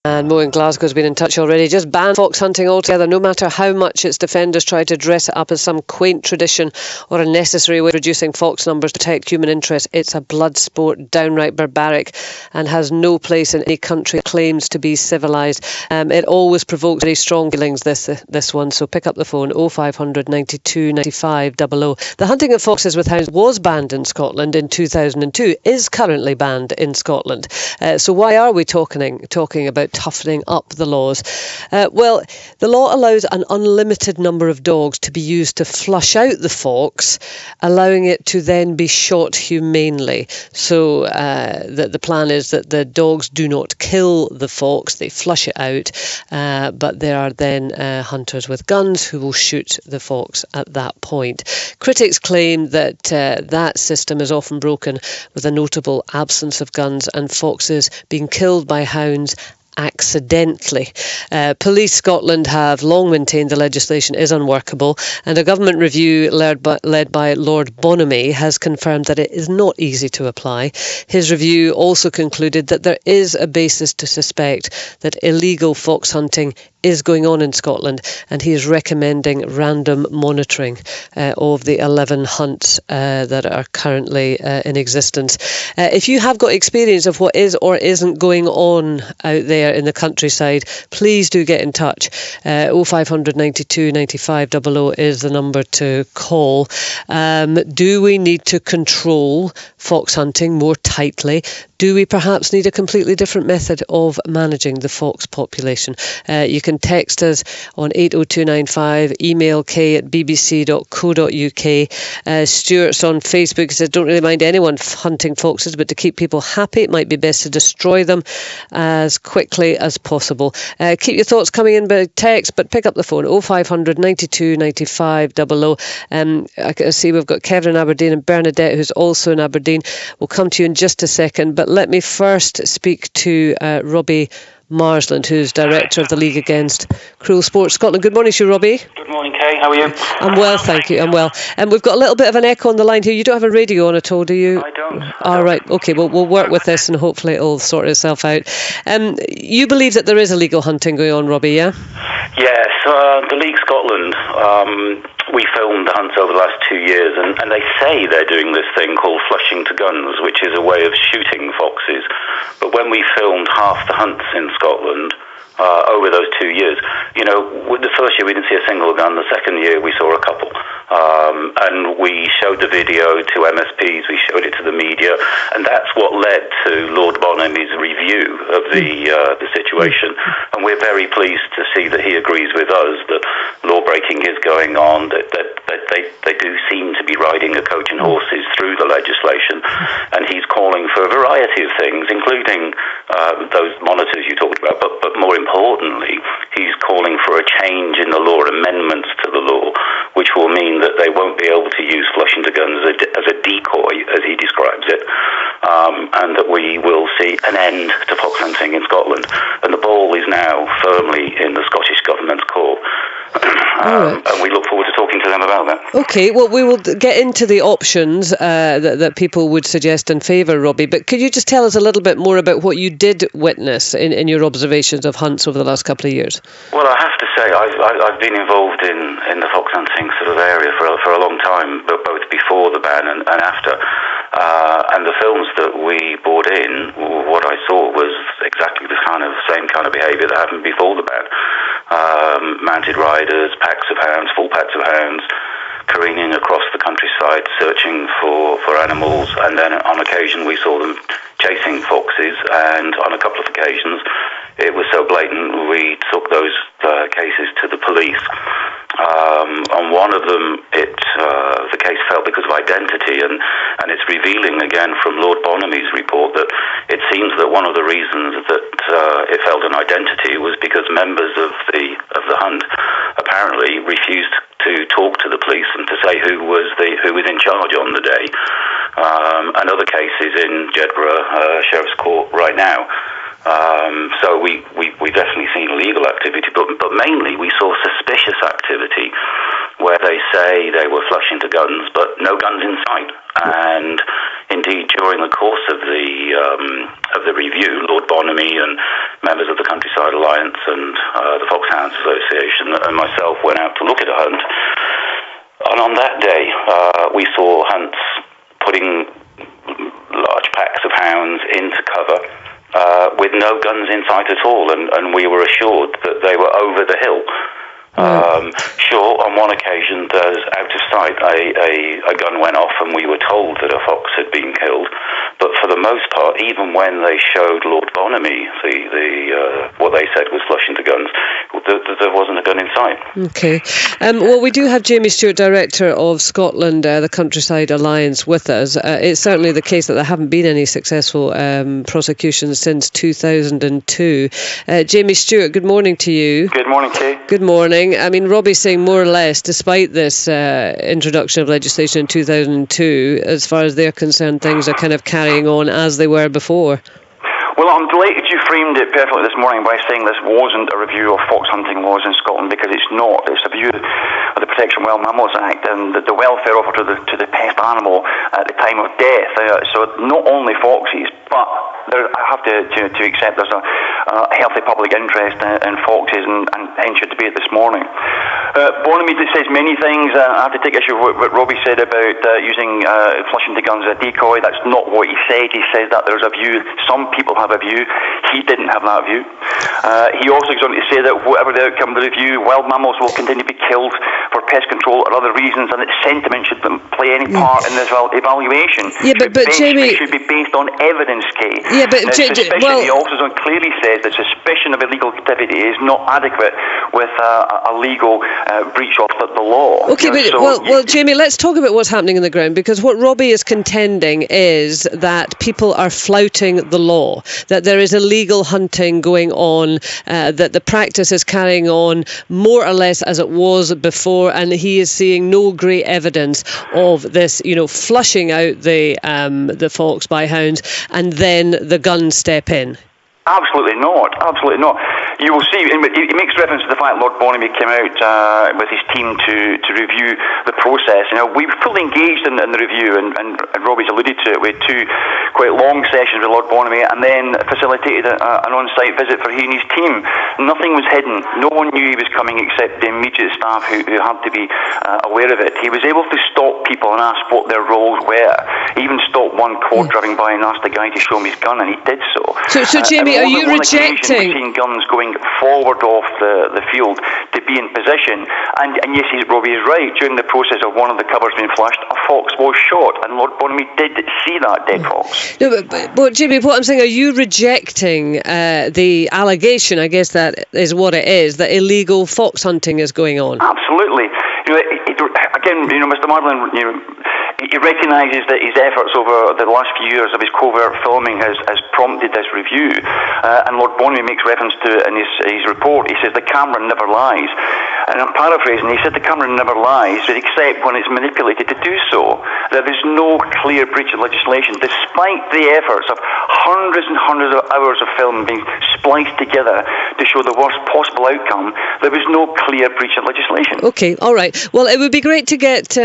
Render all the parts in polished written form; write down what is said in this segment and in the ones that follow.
And Mo in Glasgow has been in touch already. Just ban fox hunting altogether, no matter how much its defenders try to dress it up as some quaint tradition or a necessary way of reducing fox numbers to protect human interests. It's a blood sport, downright barbaric, and has no place in any country that claims to be civilised. It always provokes very strong feelings, this one, so pick up the phone, 0500 92 95 00. The hunting of foxes with hounds was banned in Scotland in 2002, is currently banned in Scotland. So why are we talking about toughening up the laws? Well, the law allows an unlimited number of dogs to be used to flush out the fox, allowing it to then be shot humanely. So the plan is that the dogs do not kill the fox, they flush it out, but there are then hunters with guns who will shoot the fox at that point. Critics claim that that system is often broken with a notable absence of guns and foxes being killed by hounds accidentally. Police Scotland have long maintained the legislation is unworkable, and a government review led by Lord Bonomy has confirmed that it is not easy to apply. His review also concluded that there is a basis to suspect that illegal fox hunting is going on in Scotland, and he is recommending random monitoring of the 11 hunts that are currently in existence. If you have got experience of what is or isn't going on out there in the countryside, please do get in touch. 0500 92 95 00 is the number to call. Do we need to control fox hunting more tightly? Do we perhaps need a completely different method of managing the fox population? You can text us on 80295, email k@bbc.co.uk. Stewart's on Facebook. He says, don't really mind anyone hunting foxes, but to keep people happy, it might be best to destroy them as quickly as possible. Keep your thoughts coming in by text, but pick up the phone, 0500 92 95 00. I can see we've got Kevin in Aberdeen and Bernadette, who's also in Aberdeen. We'll come to you in just a second, but let me first speak to Robbie Marsland, who's director of the League Against Cruel Sport Scotland. Good morning to you, Robbie. Good morning, Kay. How are you? I'm well, thank you. I'm well. And we've got a little bit of an echo on the line here. You don't have a radio on at all, do you? I don't. All right. Okay. Well, we'll work with this, and hopefully it'll sort itself out. You believe that there is illegal hunting going on, Robbie? Yeah. Yes. The League Scotland. We filmed the hunts over the last 2 years, and they say they're doing this thing called flushing to guns, which is a way of shooting foxes. But when we filmed half the hunts in Scotland over those 2 years, with the first year we didn't see a single gun. The second year we saw a couple. And we showed the video to MSPs, we showed it to the media, and that's what led to Lord Bonomy's review of the situation. And we're very pleased to see that he agrees with us that law breaking is going on, that they do seem to be riding a coach and horses through the legislation, and he's calling for a variety of things, including those monitors you talked about, but more importantly, he's calling for a change in the law, amendments to the law, which will mean that they won't be able to use flushing to guns as a decoy, as he describes it, and that we will see an end to fox hunting in Scotland. And the ball is now firmly in the Scottish Government's court. And we look forward to talking to them about that. Okay, well, we will get into the options that people would suggest in favour, Robbie, but could you just tell us a little bit more about what you did witness in your observations of hunts over the last couple of years? Well, I have to say, I've been involved in the fox hunting sort of area for a long time, but both before the ban and after. And the films that we brought in, what I saw was exactly the same kind of behaviour that happened before the ban. Mounted riders, packs of hounds, full packs of hounds, careening across the countryside, searching for animals, and then on occasion we saw them chasing foxes, and on a couple of occasions it was so blatant we took those cases to the police. On one of them, the case fell because of identity, and it's revealing again from Lord Bonomy's report that it seems that one of the reasons that it failed an identity was because members of the hunt apparently refused to talk to the police and to say who was in charge on the day. And other cases in Jedburgh Sheriff's Court right now. So we definitely seen illegal activity, but mainly we saw suspicious activity where they say they were flushing to guns, but no guns in sight. And in indeed, during the course of the review, Lord Bonomy and members of the Coutryside Alliance and the Foxhounds Association and myself went out to look at a hunt. And on that day, we saw hunts putting large packs of hounds into cover with no guns in sight at all, and we were assured that they were over the hill. Sure, on one occasion, out of sight, a gun went off and we were told that a fox had been killed. But for the most part, even when they showed Lord Bonomy what they said was flushing to guns, there wasn't a gun in sight. Okay. Well, we do have Jamie Stewart, Director of Scotland, the Coutryside Alliance, with us. It's certainly the case that there haven't been any successful prosecutions since 2002. Jamie Stewart, good morning to you. Good morning, Kay. Good morning. I mean, Robbie's saying more or less, despite this introduction of legislation in 2002, as far as they're concerned, things are kind of carrying on as they were before. Well, I'm delighted you framed it perfectly this morning by saying this wasn't a review of fox hunting laws in Scotland, because it's not. It's a review of the Protection of Wild Mammals Act and the welfare offered to the pest animal at the time of death. So not only foxes, but I have to accept there's a healthy public interest in foxes, and hence your debate this morning. Bonomy says many things. I have to take issue with what Robbie said about using flushing to guns as a decoy. That's not what he said. He says that there's a view. Some people have a view. He didn't have that view. He also goes on to say that whatever the outcome of the review, wild mammals will continue to be killed for pest control or other reasons, and that sentiment shouldn't play any part in this evaluation. Yeah, but Jamie, it should be based on evidence, Kay. Yeah, but he also clearly says that suspicion of illegal activity is not adequate with a legal breach of the law. Okay, but Jamie, let's talk about what's happening on the ground, because what Robbie is contending is that people are flouting the law, that there is illegal hunting going on, that the practice is carrying on more or less as it was before, and he is seeing no great evidence of this, flushing out the fox by hounds and then the guns step in. Absolutely not. Absolutely not. You will see, he makes reference to the fact Lord Bonomy came out with his team to review the process. We were fully engaged in the review, and Robbie's alluded to it. We had two quite long sessions with Lord Bonomy, and then facilitated an on-site visit for he and his team. Nothing was hidden. No one knew he was coming except the immediate staff who had to be aware of it. He was able to stop people and ask what their roles were. He even stopped one quad driving by and asked the guy to show him his gun, and he did so. So Jamie, are you rejecting? We've seen guns going forward off the field to be in position, and yes, Robbie is right. During the process of one of the covers being flushed, a fox was shot, and Lord Bonomy did see that dead fox. No, but Jamie, what I'm saying, are you rejecting the allegation? I guess that is what it is, that illegal fox hunting is going on. Absolutely. Again, Mr. Marsland, he recognises that his efforts over the last few years of his covert filming has prompted this review, and Lord Bonomy makes reference to it in his report. He says the camera never lies, and I'm paraphrasing. He said the camera never lies, except when it's manipulated to do so. There is no clear breach of legislation, despite the efforts of hundreds and hundreds of hours of film being spliced together to show the worst possible outcome. There was no clear breach of legislation. Okay, all right. Well, it would be great to get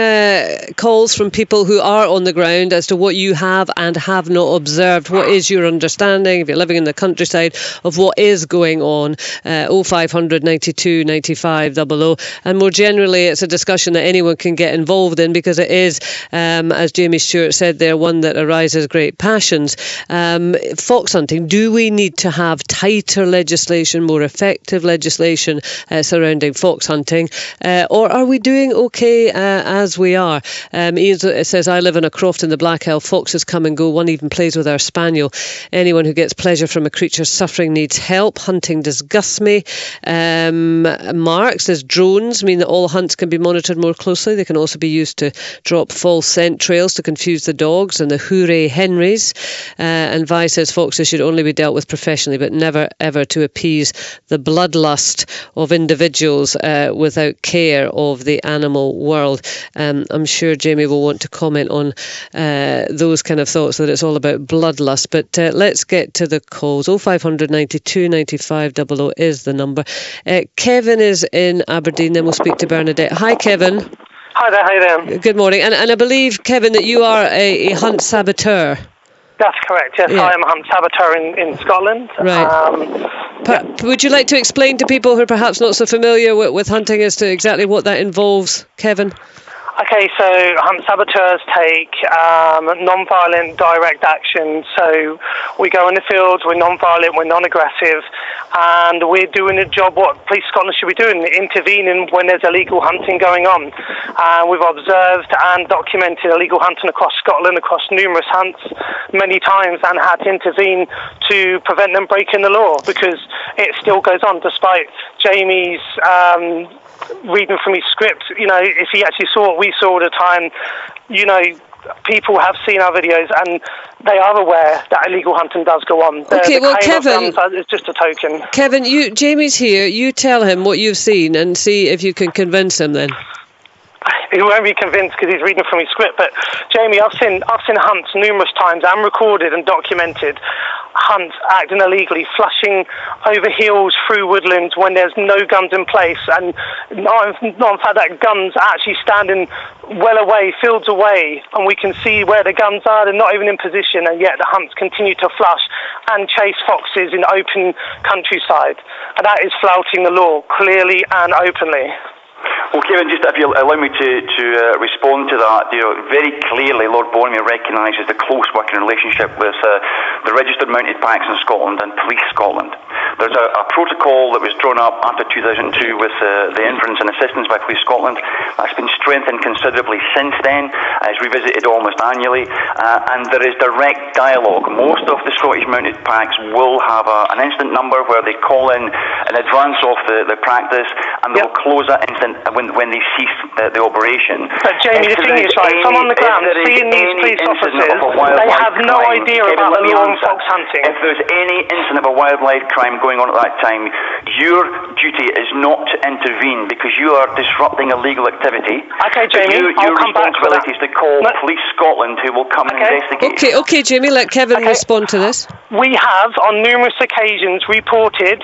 calls from people who are on the ground as to what you have and have not observed. What is your understanding, if you're living in the countryside, of what is going on? 0500 92 95 00. And more generally, it's a discussion that anyone can get involved in, because it is, as Jamie Stewart said there, one that arises great passions. Fox hunting, do we need to have tighter legislation, more effective legislation surrounding fox hunting, or are we doing okay as we are? Ian says, I live in a croft in the Black Hill. Foxes come and go. One even plays with our spaniel. Anyone who gets pleasure from a creature's suffering needs help. Hunting disgusts me. Mark says, drones mean that all hunts can be monitored more closely. They can also be used to drop false scent trails to confuse the dogs and the hooray Henrys. And Vi says, foxes should only be dealt with professionally, but never ever to appease the bloodlust of individuals without care of the animal world. I'm sure Jamie will want to comment on those kind of thoughts, that it's all about bloodlust. But let's get to the calls. 0500 92 95 00 is the number. Kevin is in Aberdeen, then we'll speak to Bernadette. Hi, Kevin. Hi there, how you doing? Good morning. And I believe, Kevin, that you are a hunt saboteur. That's correct, yes. I am a hunt saboteur in Scotland. Right. Would you like to explain to people who are perhaps not so familiar with hunting as to exactly what that involves, Kevin? Okay, so hunt saboteurs take non-violent direct action. So we go in the fields, we're non-violent, we're non-aggressive, and we're doing a job what Police Scotland should be doing, intervening when there's illegal hunting going on. We've observed and documented illegal hunting across Scotland, across numerous hunts, many times, and had to intervene to prevent them breaking the law, because it still goes on, despite Jamie's reading from his script. You know, if he actually saw what we saw all the time, you know, people have seen our videos and they are aware that illegal hunting does go on. Okay, well, Kevin, it's just a token. Kevin, Jamie's here. You tell him what you've seen and see if you can convince him then. He won't be convinced because he's reading from his script. But Jamie, I've seen hunts numerous times and recorded and documented hunts acting illegally, flushing over hills through woodlands when there's no guns in place, and not in fact that guns are actually standing well away, fields away, and we can see where the guns are. They're not even in position, and yet the hunts continue to flush and chase foxes in open countryside, and that is flouting the law clearly and openly. Well, Kevin, just if you allow me to respond to that, you know, very clearly Lord Bonomy recognises the close working relationship with the registered mounted packs in Scotland and Police Scotland. There's a protocol that was drawn up after 2002 with the inference and assistance by Police Scotland. That's been strengthened considerably since then, it's revisited almost annually, and there is direct dialogue. Most of the Scottish mounted packs will have an instant number where they call in advance of the practice, and they'll close that instant when they cease the operation. But Jamie, the thing is, right, I'm on the ground seeing these police officers, they have no idea about the law of fox hunting. If there's any incident of a wildlife crime going on at that time, your duty is not to intervene because you are disrupting illegal activity. Okay, Jamie, your responsibility is to call Police Scotland, who will come and investigate. Okay, Jamie, let Kevin respond to this. We have, on numerous occasions, reported,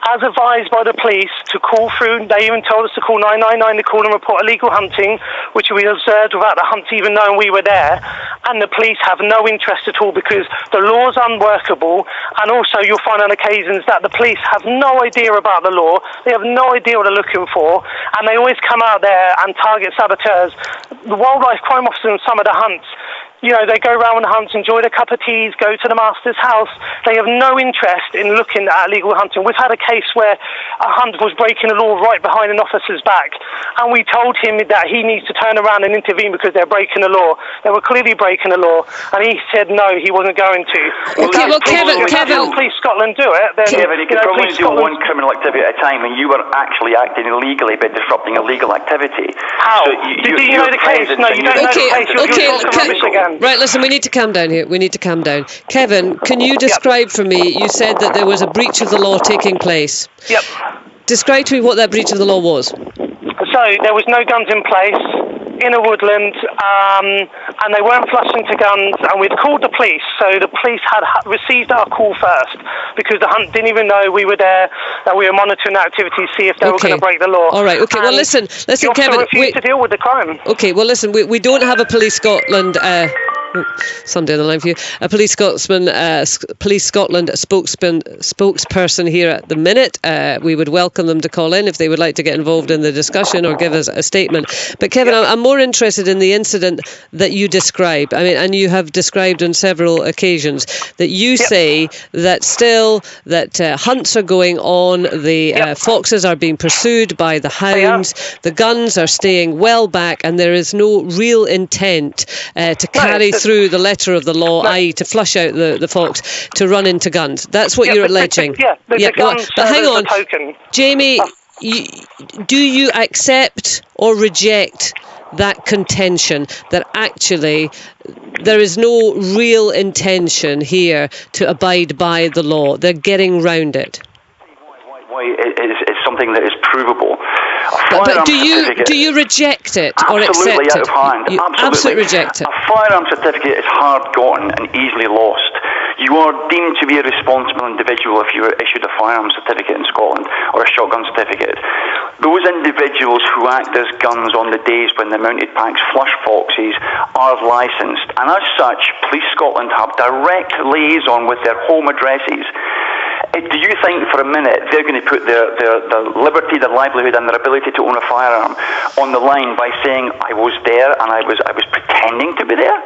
as advised by the police, to call through. They even told us to call 999 to call and report illegal hunting, which we observed without the hunts even knowing we were there. And the police have no interest at all because the law's unworkable. And also you'll find on occasions that the police have no idea about the law. They have no idea what they're looking for. And they always come out there and target saboteurs. The wildlife crime officers in some of the hunts, you know, they go around the hunts, enjoy their cup of teas, go to the master's house. They have no interest in looking at illegal hunting. We've had a case where a hunt was breaking the law right behind an officer's back, and we told him that he needs to turn around and intervene because they're breaking the law. They were clearly breaking the law, and he said no, he wasn't going to. Kevin, Police Scotland do it. Then, Kevin, you could probably do one criminal activity at a time, and you were actually acting illegally by disrupting illegal activity. How? Do you know the case? No, you don't know the case. You're talking rubbish again. Right, listen, we need to calm down here. We need to calm down. Kevin, can you describe for me, you said that there was a breach of the law taking place. Yep. Describe to me what that breach of the law was. So there was no guns in place in a woodland, and they weren't flushing to guns, and we'd called the police. So the police had received our call first because the hunt didn't even know we were there, that we were monitoring the activity to see if they were going to break the law. All right, okay, well listen, Kevin. Refused to deal with the crime. Okay, well listen, we don't have a Police Scotland somebody on the line for you. A Police Scotland spokesperson here at the minute. We would welcome them to call in if they would like to get involved in the discussion or give us a statement. But Kevin, I'm more interested in the incident that you describe. I mean, and you have described on several occasions that you say that still that hunts are going on. The foxes are being pursued by the hounds. The guns are staying well back, and there is no real intent to carry through the letter of the law, i.e. to flush out the fox, to run into guns. That's what you're alleging. The guns but hang on, token. Jamie, do you accept or reject that contention that actually there is no real intention here to abide by the law? They're getting round it. It's something that is provable. But do you reject it or accept it? Absolutely, out of hand. You absolutely reject it. A firearm certificate is hard gotten and easily lost. You are deemed to be a responsible individual if you are issued a firearm certificate in Scotland or a shotgun certificate. Those individuals who act as guns on the days when the mounted packs flush foxes are licensed, and as such, Police Scotland have direct liaison with their home addresses. Do you think for a minute they're going to put their liberty, their livelihood and their ability to own a firearm on the line by saying, I was there and I was pretending to be there?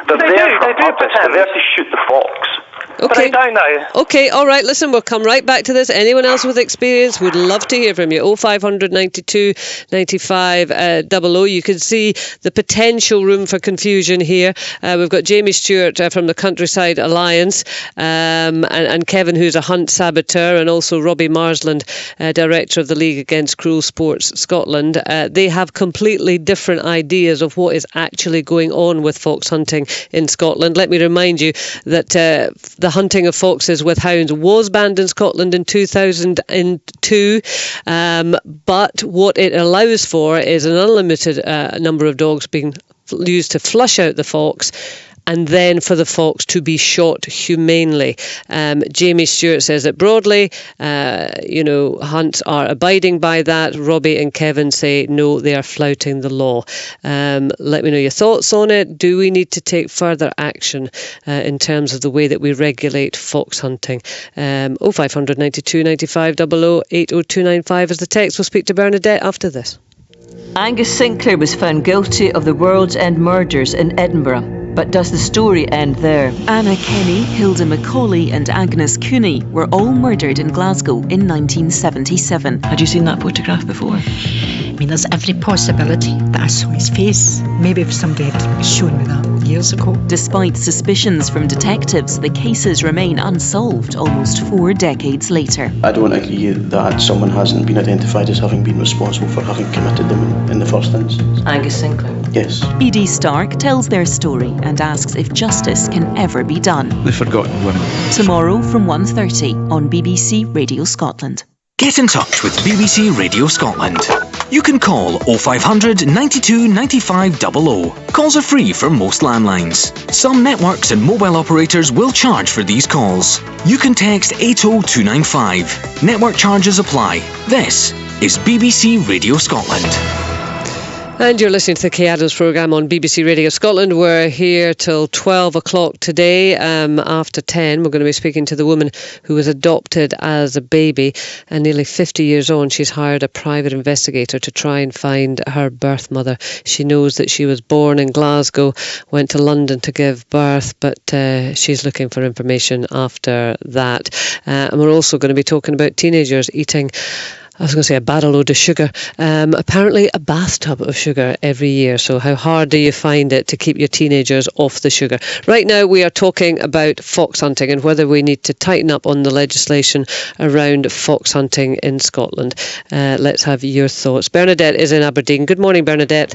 They're there for a purpose. They're there to shoot the fox. Okay. But I don't know. Okay, all right, listen, we'll come right back to this. Anyone else with experience would love to hear from you. 0500 92 95 00. You can see the potential room for confusion here. We've got Jamie Stewart from the Countryside Alliance and Kevin, who's a hunt saboteur, and also Robbie Marsland, director of the League Against Cruel Sports Scotland. They have completely different ideas of what is actually going on with fox hunting in Scotland. Let me remind you that the hunting of foxes with hounds was banned in Scotland in 2002, but what it allows for is an unlimited number of dogs being used to flush out the fox, and then for the fox to be shot humanely. Jamie Stewart says that broadly, hunts are abiding by that. Robbie and Kevin say no, they are flouting the law. Let me know your thoughts on it. Do we need to take further action in terms of the way that we regulate fox hunting? 0500 92 95 00 80295 is the text. We'll speak to Bernadette after this. Angus Sinclair was found guilty of the World's End murders in Edinburgh. But does the story end there? Anna Kenny, Hilda Macaulay and Agnes Cooney were all murdered in Glasgow in 1977. Had you seen that photograph before? I mean, there's every possibility that I saw his face. Maybe if somebody had shown me that years ago. Despite suspicions from detectives, the cases remain unsolved almost 4 decades later. I don't agree that someone hasn't been identified as having been responsible for having committed them in the first instance. Angus Sinclair? Yes. BD Stark tells their story and asks if justice can ever be done. The Forgotten Women. Tomorrow from 1:30 on BBC Radio Scotland. Get in touch with BBC Radio Scotland. You can call 0500 92 95 00. Calls are free from most landlines. Some networks and mobile operators will charge for these calls. You can text 80295. Network charges apply. This is BBC Radio Scotland. And you're listening to the Kay Adams programme on BBC Radio Scotland. We're here till 12 o'clock today. After 10, we're going to be speaking to the woman who was adopted as a baby, and nearly 50 years on, she's hired a private investigator to try and find her birth mother. She knows that she was born in Glasgow, went to London to give birth, but she's looking for information after that. And we're also going to be talking about teenagers eating, I was going to say a barrel load of sugar, apparently a bathtub of sugar every year. So how hard do you find it to keep your teenagers off the sugar? Right now we are talking about fox hunting and whether we need to tighten up on the legislation around fox hunting in Scotland. Let's have your thoughts. Bernadette is in Aberdeen. Good morning, Bernadette.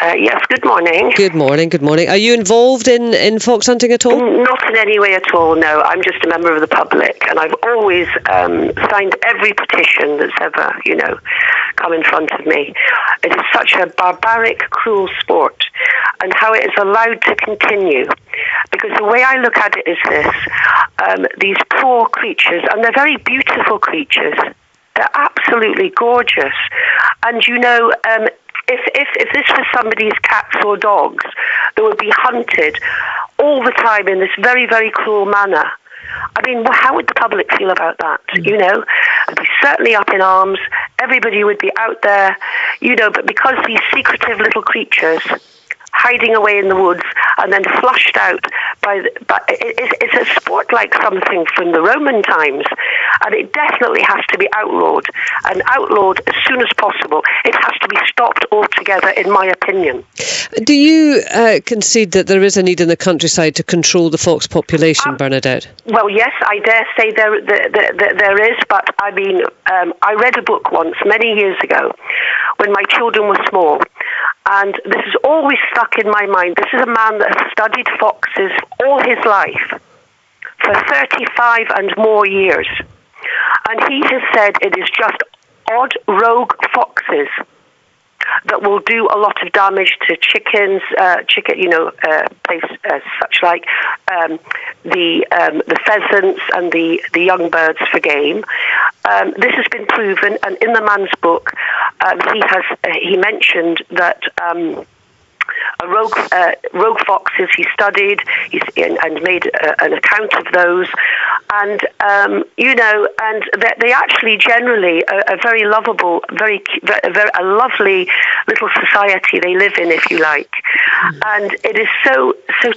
Yes, good morning. Good morning, good morning. Are you involved in fox hunting at all? Not in any way at all, no. I'm just a member of the public, and I've always signed every petition that's ever, come in front of me. It is such a barbaric, cruel sport, and how it is allowed to continue. Because the way I look at it is this, these poor creatures, and they're very beautiful creatures, they're absolutely gorgeous, and if this was somebody's cats or dogs that would be hunted all the time in this very, very cruel manner, I mean, how would the public feel about that? They'd be certainly up in arms. Everybody would be out there, but because these secretive little creatures hiding away in the woods and then flushed out it's a sport like something from the Roman times, and it definitely has to be outlawed, and outlawed as soon as possible. It has to be stopped altogether, in my opinion. Do you concede that there is a need in the countryside to control the fox population, Bernadette? Well, yes, I dare say there is, but I mean, I read a book once, many years ago, when my children were small, and this has always stuck in my mind. This is a man that has studied foxes all his life, for 35 and more years. And he has said it is just odd rogue foxes that will do a lot of damage to chickens, such like the pheasants and the young birds for game. this has been proven, and in the man's book, he mentioned that rogue foxes he studied and made an account of those, and and they actually generally are very lovable, very a lovely little society they live in, if you like. And it is so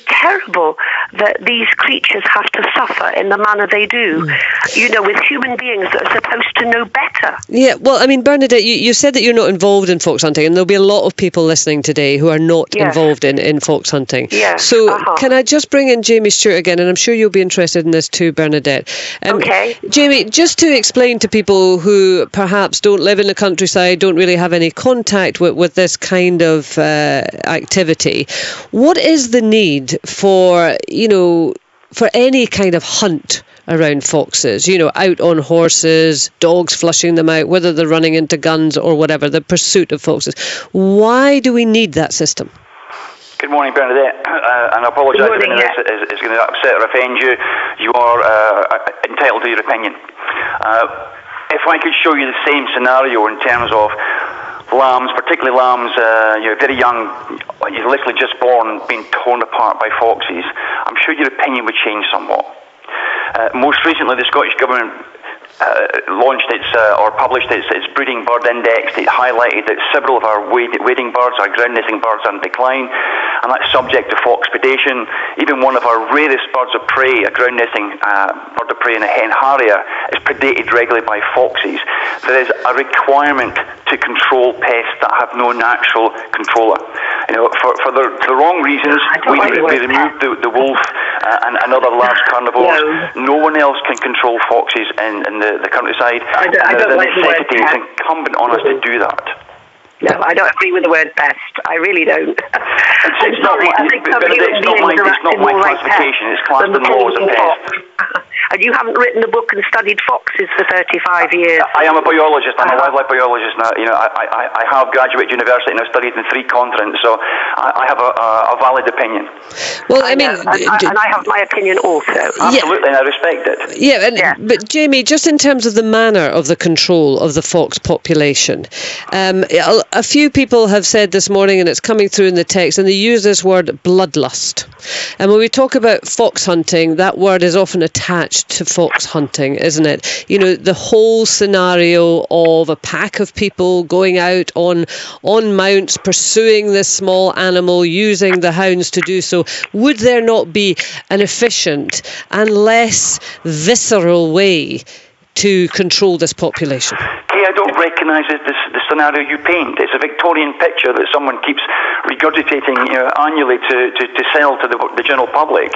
terrible that these creatures have to suffer in the manner they do, with human beings that are supposed to know better. Yeah, well, I mean, Bernadette, you said that you're not involved in fox hunting, and there'll be a lot of people listening today who are not involved in fox hunting. Yes. So can I just bring in Jamie Stewart again, and I'm sure you'll be interested in this too, Bernadette. Okay. Jamie, just to explain to people who perhaps don't live in the countryside, don't really have any contact with this kind of activity, what is the need for any kind of hunt around foxes, out on horses, dogs flushing them out, whether they're running into guns or whatever, the pursuit of foxes? Why do we need that system? Good morning, Bernadette, and I apologise if anything is going to upset or offend you. You are entitled to your opinion. If I could show you the same scenario in terms of lambs, particularly lambs, very young, you're literally just born, being torn apart by foxes, I'm sure your opinion would change somewhat. Most recently, the Scottish Government launched published its breeding bird index. It highlighted that several of our wading birds, our ground nesting birds, are in decline, and that's subject to fox predation. Even one of our rarest birds of prey, a ground nesting bird of prey, and a hen harrier, is predated regularly by foxes. There is a requirement to control pests that have no natural controller. For the wrong reasons, we removed the wolf and other large carnivores. No one else can control foxes in the countryside. The necessity is incumbent on us to do that. No, I don't agree with the word pest. I really don't. It's not my classification. It's classed in law as a pest. And you haven't written a book and studied foxes for 35 years. I am a biologist. I'm a wildlife biologist now. I have graduated university and I've studied in 3 continents, so I have a valid opinion. Well, and I have my opinion also. Absolutely, and I respect it. Yeah, but Jamie, just in terms of the manner of the control of the fox population, a few people have said this morning, and it's coming through in the text, and they use this word bloodlust. And when we talk about fox hunting, that word is often attached to fox hunting, isn't it? The whole scenario of a pack of people going out on mounts, pursuing this small animal, using the hounds to do so. Would there not be an efficient and less visceral way to control this population? I don't recognise the scenario you paint. It's a Victorian picture that someone keeps regurgitating annually to sell to the general public.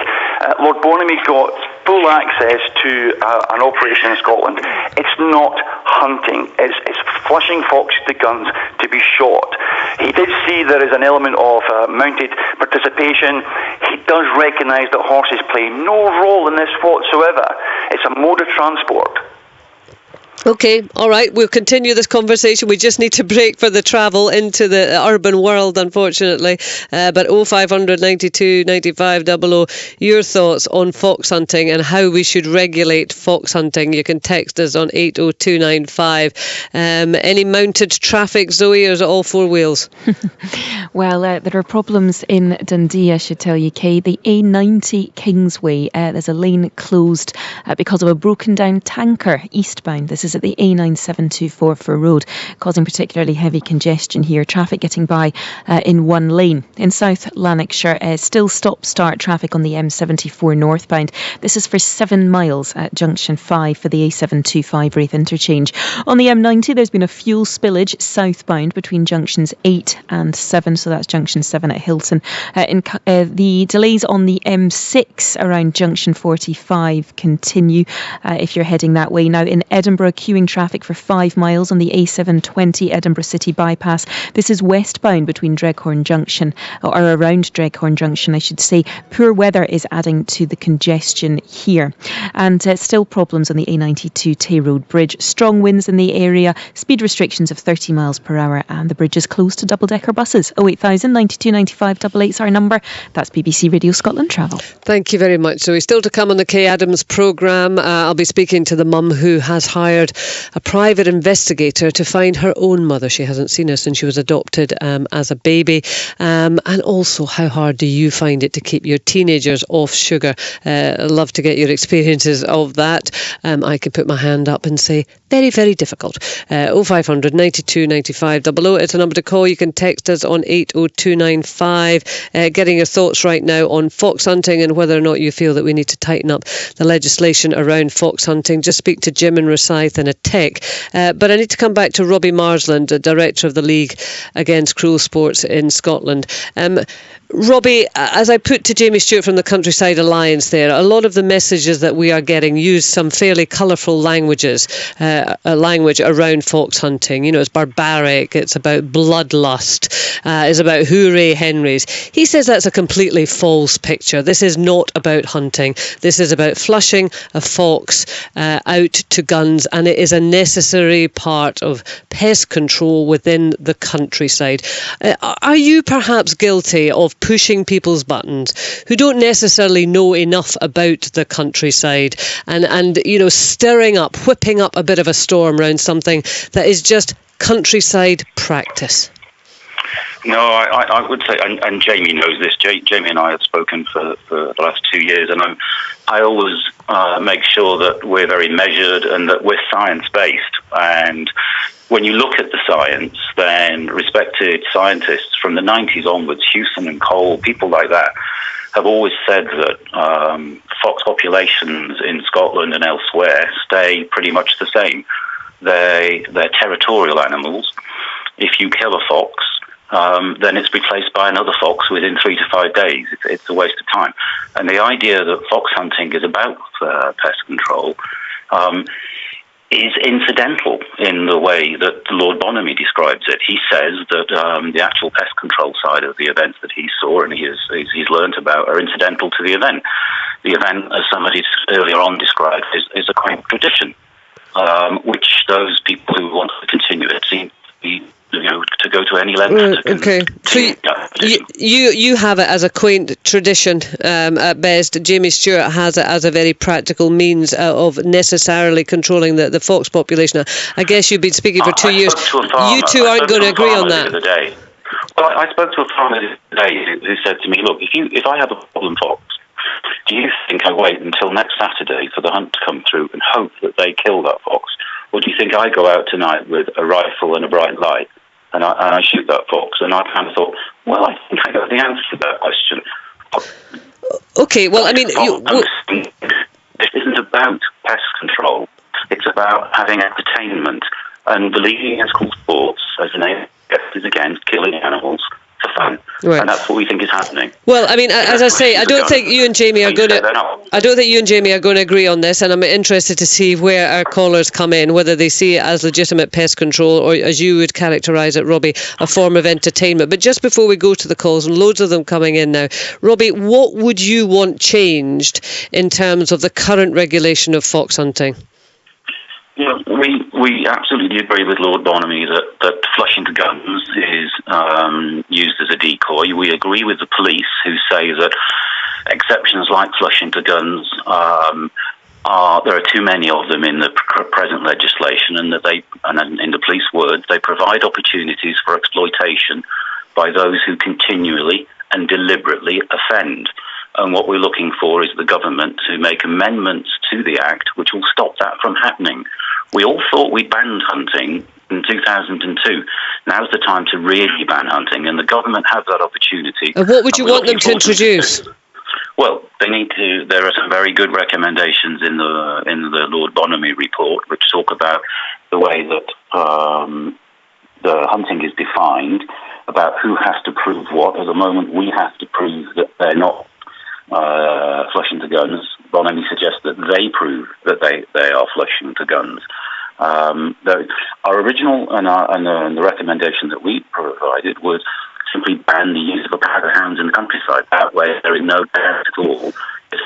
Lord Bonomy got full access to an operation in Scotland. It's not hunting. It's flushing foxes to guns to be shot. He did see there is an element of mounted participation. He does recognise that horses play no role in this whatsoever. It's a mode of transport. Okay, all right, we'll continue this conversation. We just need to break for the travel into the urban world, unfortunately. But 0500 92 95 00, your thoughts on fox hunting and how we should regulate fox hunting. You can text us on 80295. Any mounted traffic, Zoe, or is it all 4 wheels? Well, there are problems in Dundee, I should tell you, Kay. The A90 Kingsway, there's a lane closed because of a broken down tanker eastbound. This is at the A9724 road, causing particularly heavy congestion here. Traffic getting by in one lane. In South Lanarkshire, still stop-start traffic on the M74 northbound. This is for 7 miles at junction 5 for the A725 Wraith interchange. On the M90, there's been a fuel spillage southbound between junctions 8 and 7, so that's junction 7 at Hilton. The delays on the M6 around junction 45 continue if you're heading that way. Now in Edinburgh, queuing traffic for 5 miles on the A720 Edinburgh City bypass. This is westbound between Dreghorn Junction, or around Dreghorn Junction, I should say. Poor weather is adding to the congestion here. And still problems on the A92 Tay Road Bridge. Strong winds in the area, speed restrictions of 30 miles per hour, and the bridge is closed to double-decker buses. 08000 92 95 88 is our number. That's BBC Radio Scotland Travel. Thank you very much, Zoe. Still to come on the Kay Adams programme, I'll be speaking to the mum who has hired hired a private investigator to find her own mother. She hasn't seen her since she was adopted as a baby. And also, how hard do you find it to keep your teenagers off sugar? I'd love to get your experiences of that. I can put my hand up and say, very, very difficult. 0500 92 95 00. It's a number to call. You can text us on 80295. Getting your thoughts right now on fox hunting and whether or not you feel that we need to tighten up the legislation around fox hunting. Just speak to Jim in Rosyth in a tick. But I need to come back to Robbie Marsland, Director of the League Against Cruel Sports in Scotland. Robbie, as I put to Jamie Stewart from the Coutryside Alliance there, a lot of the messages that we are getting use some fairly colourful language around fox hunting. You know, it's barbaric, it's about bloodlust, it's about hooray Henrys. He says that's a completely false picture. This is not about hunting. This is about flushing a fox out to guns, and it is a necessary part of pest control within the countryside. Are you perhaps guilty of pushing people's buttons who don't necessarily know enough about the countryside and you know, whipping up a bit of a storm around something that is just countryside practice? No, I would say, and Jamie knows this. Jamie and I have spoken for the last 2 years, and I always make sure that we're very measured and that we're science-based. And when you look at the science, then respected scientists from the 90s onwards, Hewson and Cole, people like that, have always said that fox populations in Scotland and elsewhere stay pretty much the same. They're territorial animals. If you kill a fox, then it's replaced by another fox within 3 to 5 days. It's a waste of time. And the idea that fox hunting is about pest control is incidental in the way that Lord Bonomy describes it. He says that the actual pest control side of the events that he saw and he's learnt about are incidental to the event. The event, as somebody earlier on described, is a quaint tradition, which those people who want to continue it seem to be, you know, to go to any length. Okay, so you have it as a quaint tradition at best. Jamie Stewart has it as a very practical means of necessarily controlling the fox population. I guess you've been speaking for 2 years. You two aren't going to agree on that. Well, I spoke to a farmer the other day who said to me, look, if I have a problem fox, do you think I wait until next Saturday for the hunt to come through and hope that they kill that fox? Or do you think I go out tonight with a rifle and a bright light and I shoot that fox? And I kind of thought, well, I think I got the answer to that question. Okay, well, I mean... This isn't about pest control. It's about having entertainment. And the League Against Cruel Sports, as the name is against killing animals for fun. Right. And that's what we think is happening. Well, I mean, as I say, I don't think you and Jamie are going to agree on this, and I'm interested to see where our callers come in, whether they see it as legitimate pest control or, as you would characterise it, Robbie, a form of entertainment. But just before we go to the calls, and loads of them coming in now, Robbie, what would you want changed in terms of the current regulation of fox hunting? Yeah, we absolutely agree with Lord Bonomy that flushing to guns is used as a decoy. We agree with the police who say that exceptions like flushing to guns there are too many of them in the present legislation, and that and in the police words, they provide opportunities for exploitation by those who continually and deliberately offend. And what we're looking for is the government to make amendments to the Act which will stop that from happening. We all thought we banned hunting in 2002. Now's the time to really ban hunting, and the government have that opportunity. And what would you want them to introduce? Well, they need to. There are some very good recommendations in the Lord Bonomy report, which talk about the way that the hunting is defined, about who has to prove what. At the moment, we have to prove that they're not flushing to guns. Bonomy suggests that they prove that they are flushing to guns. Our original and the recommendation that we provided was simply ban the use of a powder hound in the countryside. That way, there is no doubt at all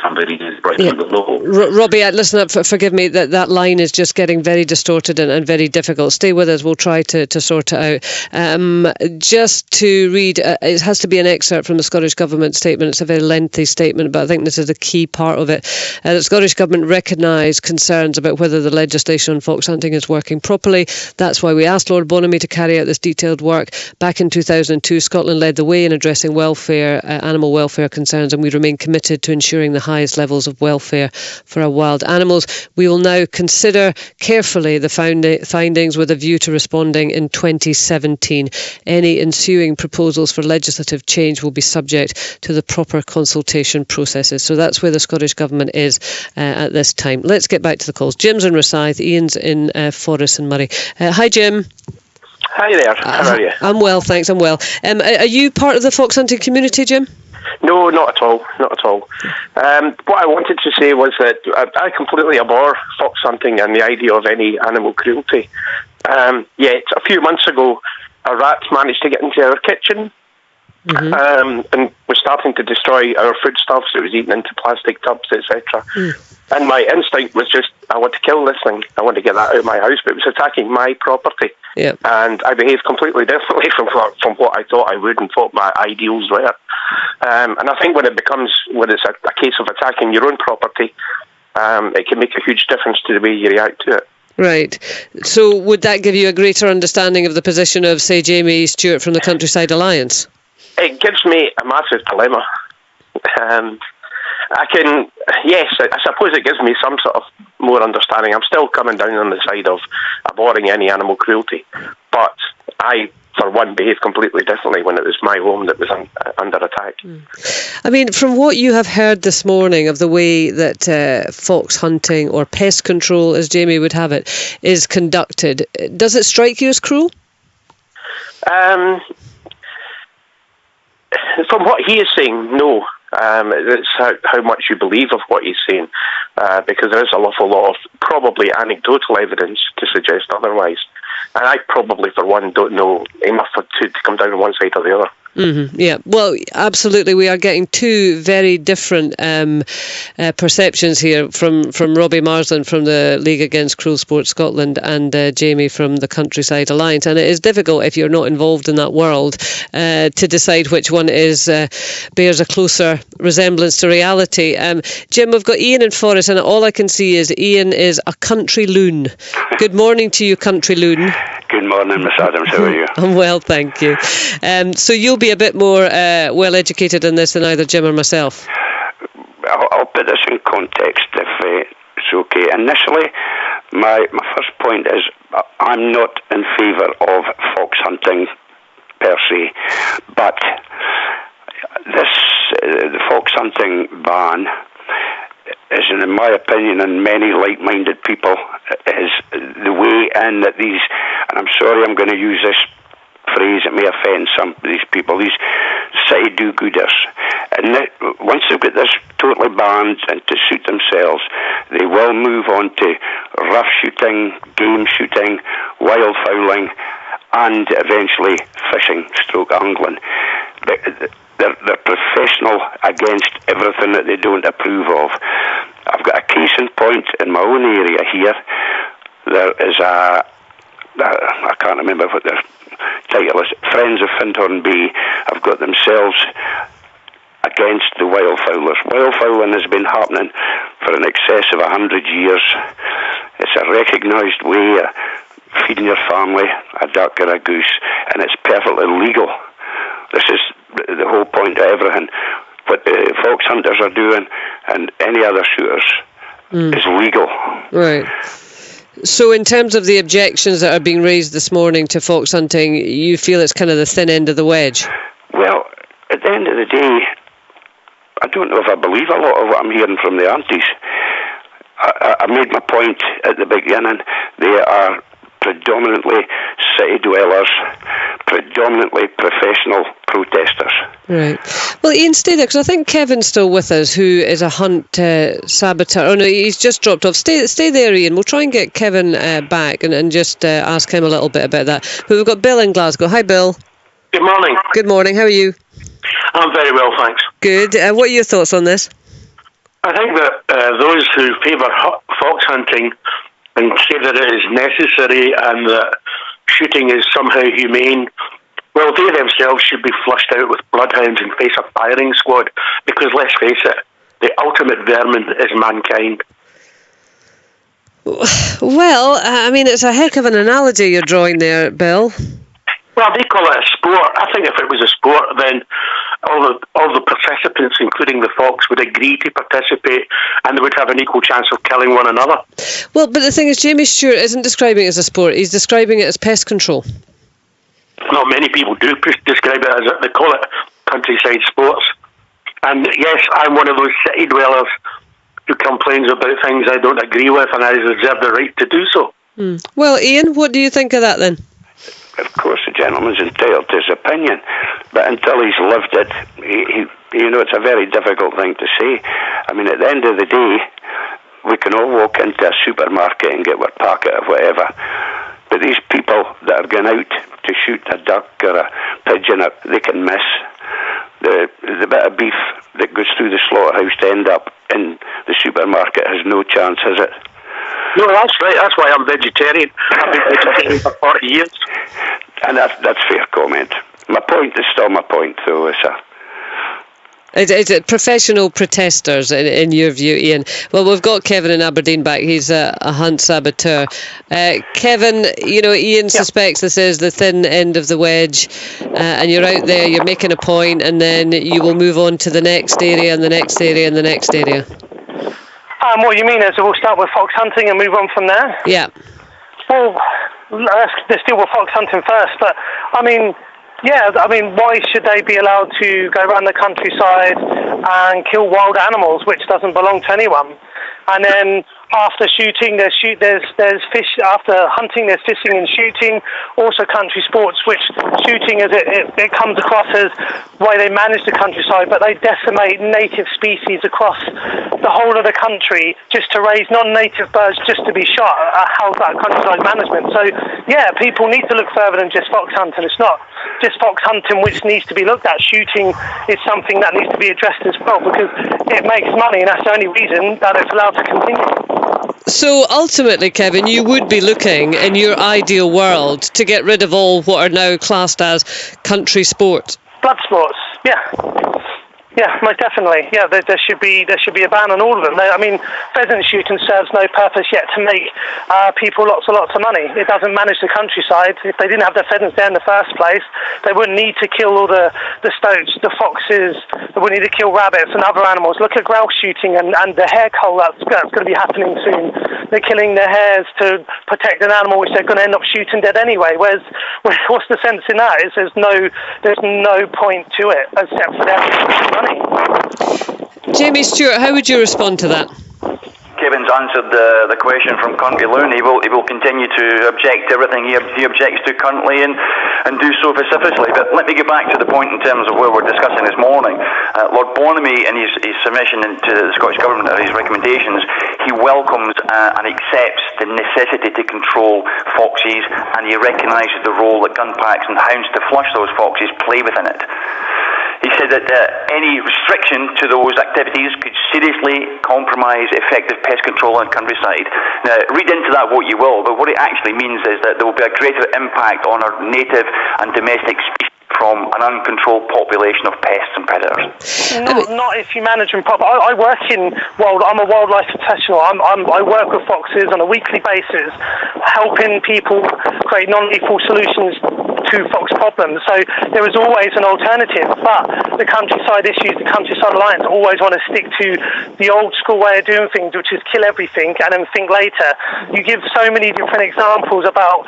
somebody is breaking the law. Robbie, listen up, forgive me, that line is just getting very distorted and very difficult. Stay with us, we'll try to sort it out. Just to read, it has to be an excerpt from the Scottish Government statement. It's a very lengthy statement, but I think this is the key part of it. The Scottish Government recognised concerns about whether the legislation on fox hunting is working properly. That's why we asked Lord Bonomy to carry out this detailed work. Back in 2002, Scotland led the way in addressing animal welfare concerns, and we remain committed to ensuring the highest levels of welfare for our wild animals. We will now consider carefully the findings with a view to responding in 2017. Any ensuing proposals for legislative change will be subject to the proper consultation processes. So that's where the Scottish Government is at this time. Let's get back to the calls. Jim's in Rosyth, Ian's in Forres and Murray. Hi, Jim. Hi there. How are you? I'm well, thanks. I'm well. Are you part of the fox hunting community, Jim? No, not at all. Not at all. What I wanted to say was that I completely abhor fox hunting and the idea of any animal cruelty. Yet, a few months ago, a rat managed to get into our kitchen and was starting to destroy our foodstuffs. It was eating into plastic tubs, etc. And my instinct was just, I want to kill this thing. I want to get that out of my house. But it was attacking my property. Yep. And I behaved completely differently from what I thought I would and what my ideals were. And I think when it's a case of attacking your own property, it can make a huge difference to the way you react to it. Right. So would that give you a greater understanding of the position of, say, Jamie Stewart from the Coutryside Alliance? It gives me a massive dilemma. I suppose it gives me some sort of more understanding. I'm still coming down on the side of abhorring any animal cruelty, but I, for one, behaved completely differently when it was my home that was under attack. I mean, from what you have heard this morning of the way that fox hunting, or pest control, as Jamie would have it, is conducted, does it strike you as cruel? From what he is saying, no. It's how much you believe of what he's saying, because there is an awful lot of probably anecdotal evidence to suggest otherwise. And I probably, for one, don't know enough to come down on one side or the other. Yeah, well, absolutely. We are getting two very different perceptions here from Robbie Marsland from the League Against Cruel Sport Scotland and Jamie from the Coutryside Alliance. And it is difficult, if you're not involved in that world, to decide which one bears a closer resemblance to reality. Jim, we've got Ian in Forres, and all I can see is Ian is a country loon. Good morning to you, country loon. Good morning, Miss Adams. How are you? I'm well, thank you. So you'll be a bit more well educated in this than either Jim or myself. I'll put this in context if it's okay. Initially, my first point is I'm not in favour of fox hunting per se, but the fox hunting ban is, in my opinion, and many like-minded people, is the way in that these, and I'm sorry I'm going to use this phrase, it may offend some of these people, these city do-gooders, and once they've got this totally banned and to suit themselves, they will move on to rough shooting, game shooting, wildfowling, and eventually fishing / angling. They're professional against everything that they don't approve of. I've got a case in point in my own area here. There is I can't remember what their title is, Friends of Findhorn Bay have got themselves against the wildfowlers. Wildfowling has been happening for an excess of 100 years. It's a recognised way of feeding your family, a duck or a goose, and it's perfectly legal. This is the whole point of everything. What the fox hunters are doing and any other shooters is legal. Right. So in terms of the objections that are being raised this morning to fox hunting, you feel it's kind of the thin end of the wedge? Well, at the end of the day, I don't know if I believe a lot of what I'm hearing from the aunties. I made my point at the beginning. They are predominantly city dwellers, predominantly professional protesters. Right. Well, Ian, stay there, because I think Kevin's still with us, who is a hunt saboteur. Oh no, he's just dropped off. Stay there, Ian. We'll try and get Kevin back and just ask him a little bit about that. But we've got Bill in Glasgow. Hi, Bill. Good morning. Good morning. How are you? I'm very well, thanks. Good. What are your thoughts on this? I think that those who favour fox hunting and say that it is necessary and that shooting is somehow humane, well, they themselves should be flushed out with bloodhounds and face a firing squad, because let's face it, the ultimate vermin is mankind. Well, I mean, it's a heck of an analogy you're drawing there, Bill. Well, they call it a sport. I think if it was a sport, then all the participants, including the fox, would agree to participate, and they would have an equal chance of killing one another. Well, but the thing is, Jamie Stewart isn't describing it as a sport. He's describing it as pest control. Not many people do describe it as they call it countryside sports. And yes, I'm one of those city dwellers who complains about things I don't agree with, and I reserve the right to do so. Well, Ian, what do you think of that then? Of course, the gentleman's entitled to his opinion, but until he's lived it, he it's a very difficult thing to say. I mean, at the end of the day, we can all walk into a supermarket and get our packet of whatever, but these people that are going out to shoot a duck or a pigeon, they can miss. The bit of beef that goes through the slaughterhouse to end up in the supermarket has no chance, has it? No, that's right. That's why I'm vegetarian. I've been vegetarian for 40 years. And that's fair comment. My point is still my point, though, sir. Is it professional protesters, in your view, Ian? Well, we've got Kevin in Aberdeen back. He's a hunt saboteur. Kevin, Ian suspects this is the thin end of the wedge, and you're out there, you're making a point, and then you will move on to the next area and the next area and the next area. What you mean is we'll start with fox hunting and move on from there? Yeah. Well, let's deal with fox hunting first, but why should they be allowed to go around the countryside and kill wild animals, which doesn't belong to anyone? And then after shooting, there's fish. After hunting, there's fishing and shooting. Also, country sports, which shooting is it comes across as the way they manage the countryside, but they decimate native species across the whole of the country just to raise non-native birds just to be shot. How's that countryside management? So, yeah, people need to look further than just fox hunting. It's not just fox hunting which needs to be looked at. Shooting is something that needs to be addressed as well, because it makes money, and that's the only reason that it's allowed to continue. So ultimately, Kevin, you would be looking, in your ideal world, to get rid of all what are now classed as country sports. Blood sports, yeah, most definitely. Yeah, there should be a ban on all of them. Pheasant shooting serves no purpose yet to make people lots of money. It doesn't manage the countryside. If they didn't have their pheasants there in the first place, they wouldn't need to kill all the stoats, the foxes. They wouldn't need to kill rabbits and other animals. Look at grouse shooting and the hare cull that's going to be happening soon. They're killing their hares to protect an animal which they're going to end up shooting dead anyway. What's the sense in that? There's no point to it except for their money. Jamie Stewart, how would you respond to that? Kevin's answered the question from Country Loon. He will continue to object to everything he objects to currently and do so vociferously. But let me get back to the point in terms of where we're discussing this morning. Lord Bonomy, in his submission to the Scottish Government, or his recommendations, he welcomes and accepts the necessity to control foxes, and he recognises the role that gun packs and hounds to flush those foxes play within it. He said that any restriction to those activities could seriously compromise effective pest control on countryside. Now, read into that what you will, but what it actually means is that there will be a greater impact on our native and domestic species from an uncontrolled population of pests and predators. Not if you manage them properly. I'm a wildlife professional. I work with foxes on a weekly basis, helping people create non-lethal solutions to fox problems. So there is always an alternative, but the countryside issues, the Countryside Alliance always want to stick to the old school way of doing things, which is kill everything and then think later. You give so many different examples about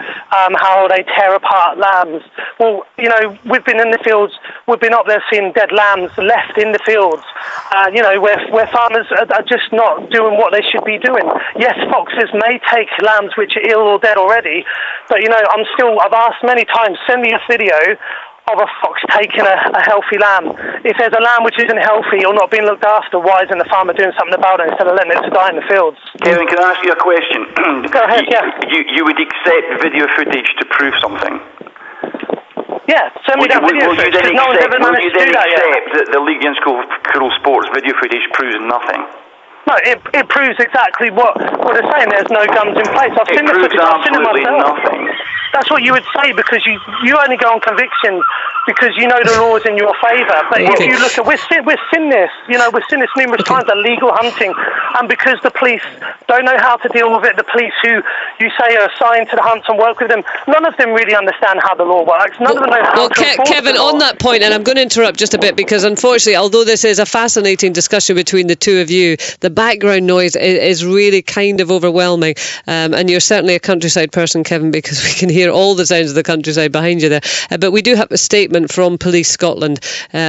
how they tear apart lambs. Well, we've been in the fields, we've been up there seeing dead lambs left in the fields, where farmers are just not doing what they should be doing. Yes, foxes may take lambs which are ill or dead already, but I've asked many times, send me a video of a fox taking a healthy lamb. If there's a lamb which isn't healthy or not being looked after, why isn't the farmer doing something about it instead of letting it to die in the fields? Kevin, can I ask you a question? Go ahead, yeah. You would accept video footage to prove something? Yeah, send me that video footage, because no one's ever managed to do that yet. Will you then accept that the League Against Cruel Sports video footage proves nothing? No, it proves exactly what they're saying. There's no guns in place. I've seen the footage. I've seen it myself. Nothing. That's what you would say, because you only go on conviction because you know the law is in your favour. But if you look at, we've seen this numerous times, illegal hunting, and because the police don't know how to deal with it, the police who you say are assigned to the hunts and work with them, none of them really understand how the law works. None of them know how to enforce Kevin, the law. on that point, and I'm going to interrupt just a bit, because unfortunately, although this is a fascinating discussion between the two of you, the background noise is really kind of overwhelming, and you're certainly a countryside person, Kevin, because we can hear all the sounds of the countryside behind you there. But we do have a statement from Police Scotland,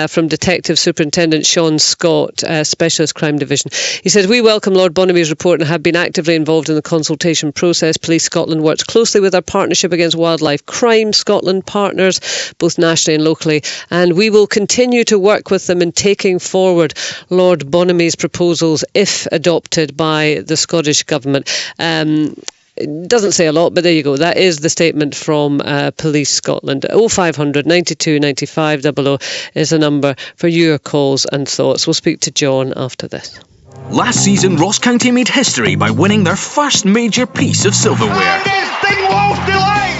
from Detective Superintendent Sean Scott, Specialist Crime Division. He says, "We welcome Lord Bonomy's report and have been actively involved in the consultation process. Police Scotland works closely with our Partnership Against Wildlife Crime Scotland partners, both nationally and locally, and we will continue to work with them in taking forward Lord Bonomy's proposals if adopted by the Scottish Government." It doesn't say a lot, but there you go. That is the statement from Police Scotland. 0500 92 95 00 is the number for your calls and thoughts. We'll speak to John after this. Last season, Ross County made history by winning their first major piece of silverware.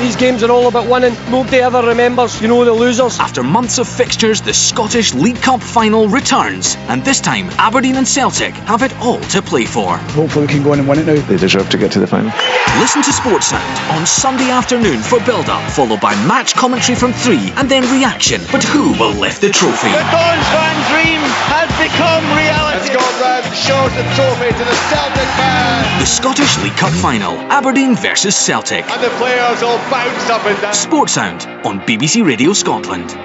These games are all about winning. Nobody ever remembers, the losers. After months of fixtures, the Scottish League Cup final returns, and this time Aberdeen and Celtic have it all to play for. Hopefully we can go in and win it now. They deserve to get to the final. Listen to Sports Sound on Sunday afternoon for build-up, followed by match commentary from 3, and then reaction. But who will lift the trophy? The Dons fan dream has become reality. Scotland shows the trophy to the Celtic fans. The Scottish League Cup final, Aberdeen versus Celtic. And the players all bounce up and down. Sports Sound on BBC Radio Scotland.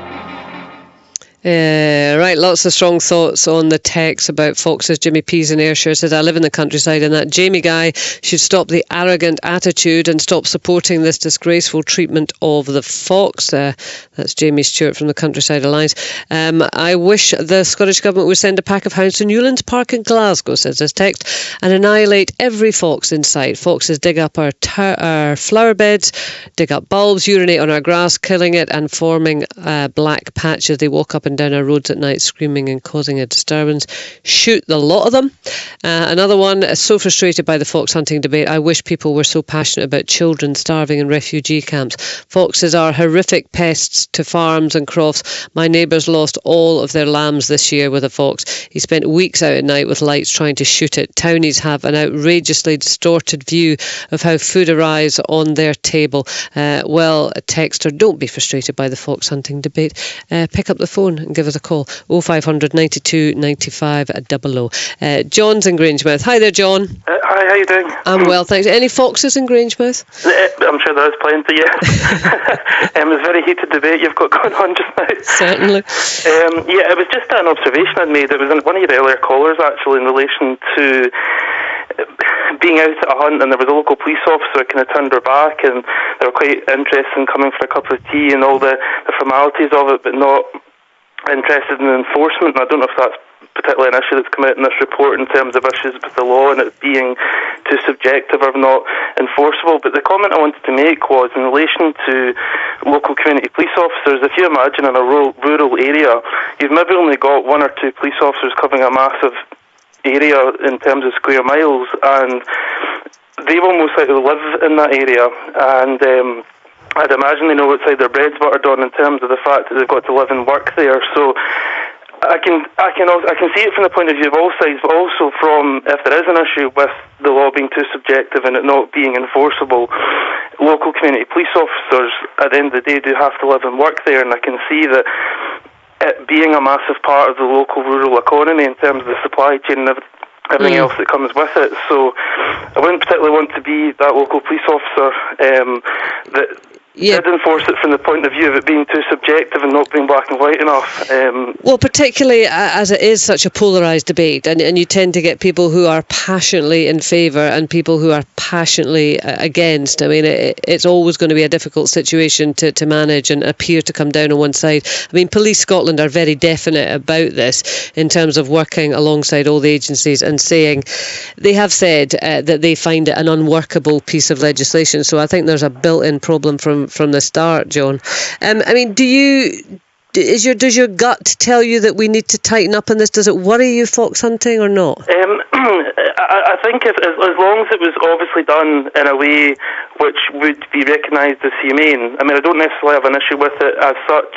Right, lots of strong thoughts on the text about foxes. Jimmy Pease in Ayrshire says, "I live in the countryside and that Jamie guy should stop the arrogant attitude and stop supporting this disgraceful treatment of the fox." That's Jamie Stewart from the Countryside Alliance. "I wish the Scottish Government would send a pack of hounds to Newlands Park in Glasgow," says this text, "and annihilate every fox in sight. Foxes dig up our flower beds, dig up bulbs, urinate on our grass, killing it and forming black patches. They walk up and down our roads at night screaming and causing a disturbance. Shoot the lot of them." Another one, "So frustrated by the fox hunting debate. I wish people were so passionate about children starving in refugee camps. Foxes are horrific pests to farms and crofts. My neighbours lost all of their lambs this year with a fox. He spent weeks out at night with lights trying to shoot it. Townies have an outrageously distorted view of how food arrives on their table." Well, texter, don't be frustrated by the fox hunting debate. Pick up the phone and give us a call. 0500 92 95 00. John's in Grangemouth. Hi there, John. Hi, how you doing? I'm well, thanks. Any foxes in Grangemouth? I'm sure there's plenty, yeah. It's a very heated debate you've got going on just now. Certainly. It was just an observation I'd made. It was one of your earlier callers, actually, in relation to being out at a hunt, and there was a local police officer kind of turned her back, and they were quite interested in coming for a cup of tea and all the formalities of it, but not interested in enforcement. And I don't know if that's particularly an issue that's come out in this report in terms of issues with the law and it being too subjective or not enforceable. But the comment I wanted to make was in relation to local community police officers. If you imagine in a rural area, you've maybe only got 1 or 2 police officers covering a massive area in terms of square miles, and they almost like to live in that area, and I'd imagine they know what side their bread's buttered on in terms of the fact that they've got to live and work there. So I can see it from the point of view of all sides, but also from if there is an issue with the law being too subjective and it not being enforceable, local community police officers at the end of the day do have to live and work there, and I can see that it being a massive part of the local rural economy in terms of the supply chain and everything else that comes with it. So I wouldn't particularly want to be that local police officer that did enforce it from the point of view of it being too subjective and not being black and white enough. Well, particularly as it is such a polarised debate, and you tend to get people who are passionately in favour and people who are passionately against. I mean, it's always going to be a difficult situation to manage and appear to come down on one side. I mean, Police Scotland are very definite about this in terms of working alongside all the agencies and saying, they have said that they find it an unworkable piece of legislation. So I think there's a built-in problem from the start, John. I mean, does your gut tell you that we need to tighten up on this? Does it worry you, fox hunting, or not? I think as long as it was obviously done in a way which would be recognised as humane. I mean, I don't necessarily have an issue with it as such,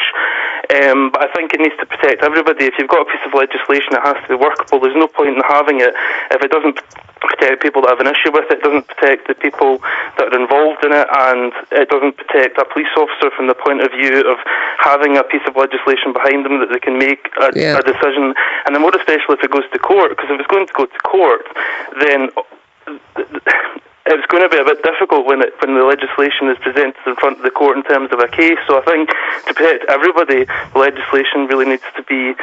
but I think it needs to protect everybody. If you've got a piece of legislation that has to be workable, there's no point in having it if it doesn't protect people that have an issue with it, doesn't protect the people that are involved in it, and it doesn't protect a police officer from the point of view of having a piece of legislation behind them that they can make a decision, and then more especially if it goes to court, because if it's going to go to court, then it's going to be a bit difficult when the legislation is presented in front of the court in terms of a case. So I think to protect everybody, the legislation really needs to be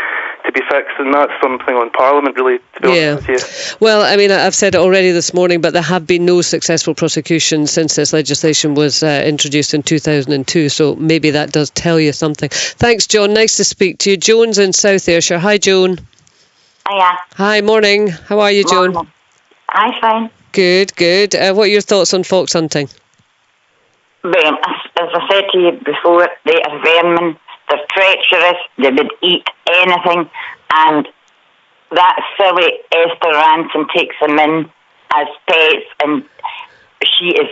fixed, and that's something on Parliament, really, to be honest with you. Well, I mean, I've said it already this morning, but there have been no successful prosecutions since this legislation was introduced in 2002, so maybe that does tell you something. Thanks, John. Nice to speak to you. Joan's in South Ayrshire. Hi, Joan. Hiya. Hi, morning. How are you, Joan? I'm fine. Good. What are your thoughts on fox hunting? Well, as I said to you before, they are vermin, they're treacherous, they would eat anything, and that silly Esther Ransom takes them in as pets, and she is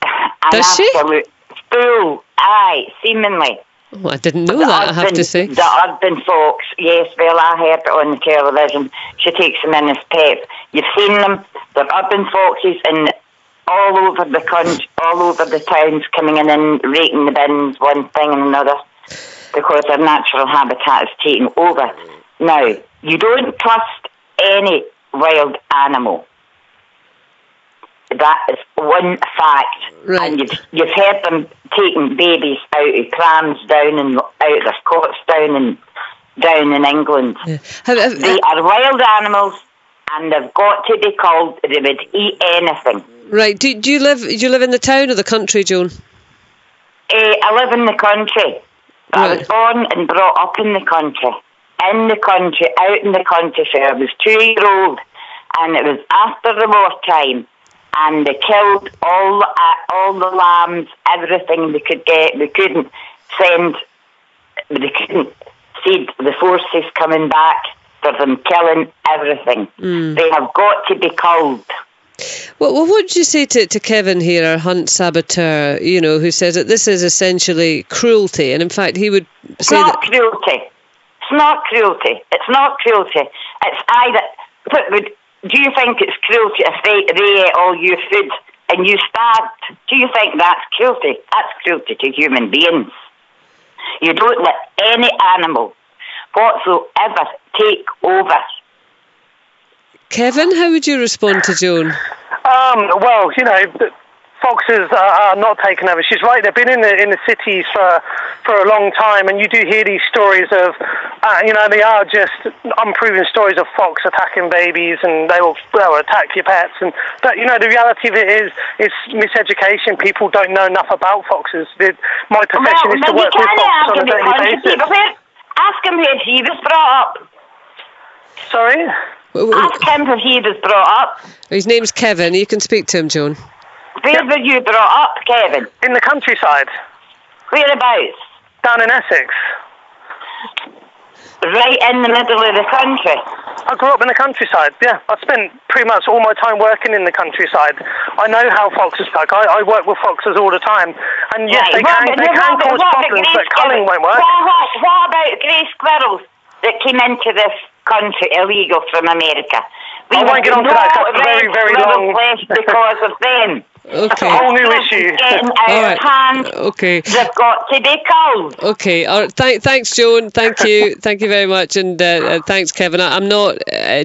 an absolute fool. Aye, seemingly. Oh, I didn't know that, I have to say. The urban fox, yes, well, I heard it on the television. She takes them in as pets. You've seen them, they're urban foxes, and all over the country, all over the towns, coming in and raking the bins, one thing and another, because their natural habitat is taken over. Now, you don't trust any wild animal. That is one fact. Right. And you've heard them taking babies out of prams down and out of their cots down in England. Yeah. They are wild animals, and they've got to be called. They would eat anything. Right. Do you live in the town or the country, Joan? I live in the country. Right. I was born and brought up in the country. In the country, out in the countryside. I was 2-year-old, and it was after the wartime. And they killed all the lambs, everything they could get. They couldn't see the forces coming back for them killing everything. They have got to be culled. Well, what would you say to Kevin here, our hunt saboteur, who says that this is essentially cruelty, and in fact he would say that... Cruelty. It's not cruelty. It's not cruelty. It's either... Do you think it's cruelty if they ate all your food and you starved? Do you think that's cruelty? That's cruelty to human beings. You don't let any animal whatsoever take over. Kevin, how would you respond to Joan? Well, foxes are not taken over. She's right. They've been in the cities for a long time, and you do hear these stories of, they are just unproven stories of fox attacking babies, and they'll attack your pets. But the reality of it is miseducation. People don't know enough about foxes. My profession is to work with foxes on a daily basis. Ask him if he was brought up. Sorry? Ask him if he was brought up. His name's Kevin. You can speak to him, Joan. Where were you brought up, Kevin? In the countryside. Whereabouts? Down in Essex. Right in the middle of the country? I grew up in the countryside, yeah. I spent pretty much all my time working in the countryside. I know how foxes work. I work with foxes all the time. And yes, they can cause problems, but culling won't work. What about grey squirrels that came into this country illegal from America? I won't get onto that, that's very, very long. Because of them. Okay. It's a whole new issue. Getting out of hand. Okay. They've got to be culled. Okay. All right. Thanks, Joan. Thank you. Thank you very much. And thanks, Kevin. I'm not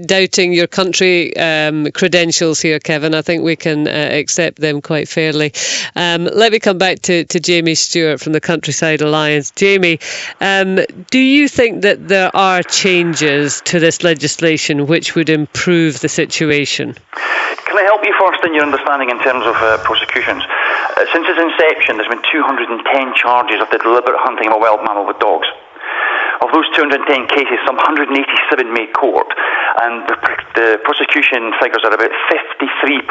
doubting your country credentials here, Kevin. I think we can accept them quite fairly. Let me come back to Jamie Stewart from the Coutryside Alliance. Jamie, do you think that there are changes to this legislation which would improve the situation? Can I help you first in your understanding in terms of prosecutions? Since its inception, there's been 210 charges of the deliberate hunting of a wild mammal with dogs. Of those 210 cases, some 187 made court, and the prosecution figures are about 53%,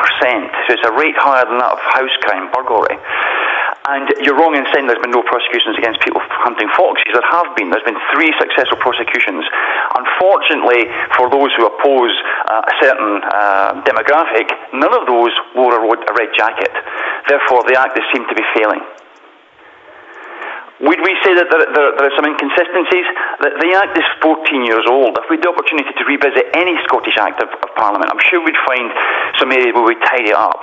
so it's a rate higher than that of house crime, burglary. And you're wrong in saying there's been no prosecutions against people hunting foxes. There have been. There's been 3 successful prosecutions. Unfortunately, for those who oppose a certain demographic, none of those wore a red jacket. Therefore, the Act seemed to be failing. Would we say that there are some inconsistencies? The Act is 14 years old. If we had the opportunity to revisit any Scottish Act of Parliament, I'm sure we'd find some areas where we'd tidy it up.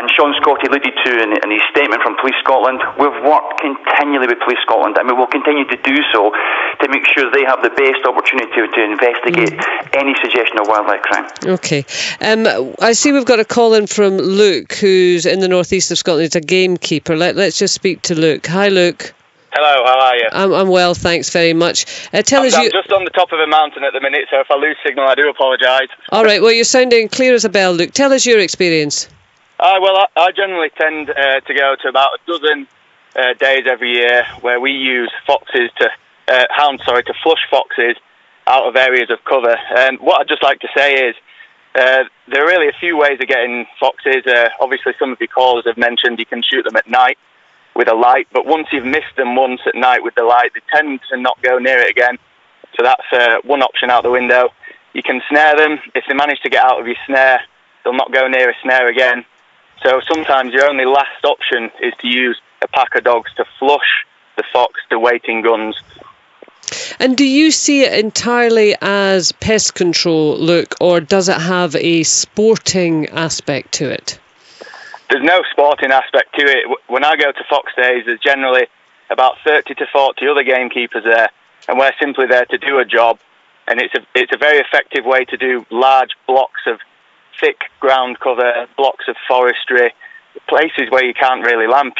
And Sean Scotty alluded to in his statement from Police Scotland, we've worked continually with Police Scotland, and we will continue to do so to make sure they have the best opportunity to investigate any suggestion of wildlife crime. Okay. I see we've got a call in from Luke, who's in the northeast of Scotland. He's a gamekeeper. Let's just speak to Luke. Hi, Luke. Hello, how are you? I'm well, thanks very much. I'm just on the top of a mountain at the minute, so if I lose signal, I do apologise. All right, well, you're sounding clear as a bell, Luke. Tell us your experience. I generally tend to go to about a dozen days every year where we use foxes to flush foxes out of areas of cover. What I'd just like to say is there are really a few ways of getting foxes. Obviously, some of your callers have mentioned you can shoot them at night with a light, but once you've missed them once at night with the light, they tend to not go near it again. So that's one option out the window. You can snare them. If they manage to get out of your snare, they'll not go near a snare again. So sometimes your only last option is to use a pack of dogs to flush the fox to waiting guns. And do you see it entirely as pest control, Luke, or does it have a sporting aspect to it? There's no sporting aspect to it. When I go to fox days, there's generally about 30 to 40 other gamekeepers there, and we're simply there to do a job. And it's a very effective way to do large blocks of thick ground cover, blocks of forestry, places where you can't really lamp,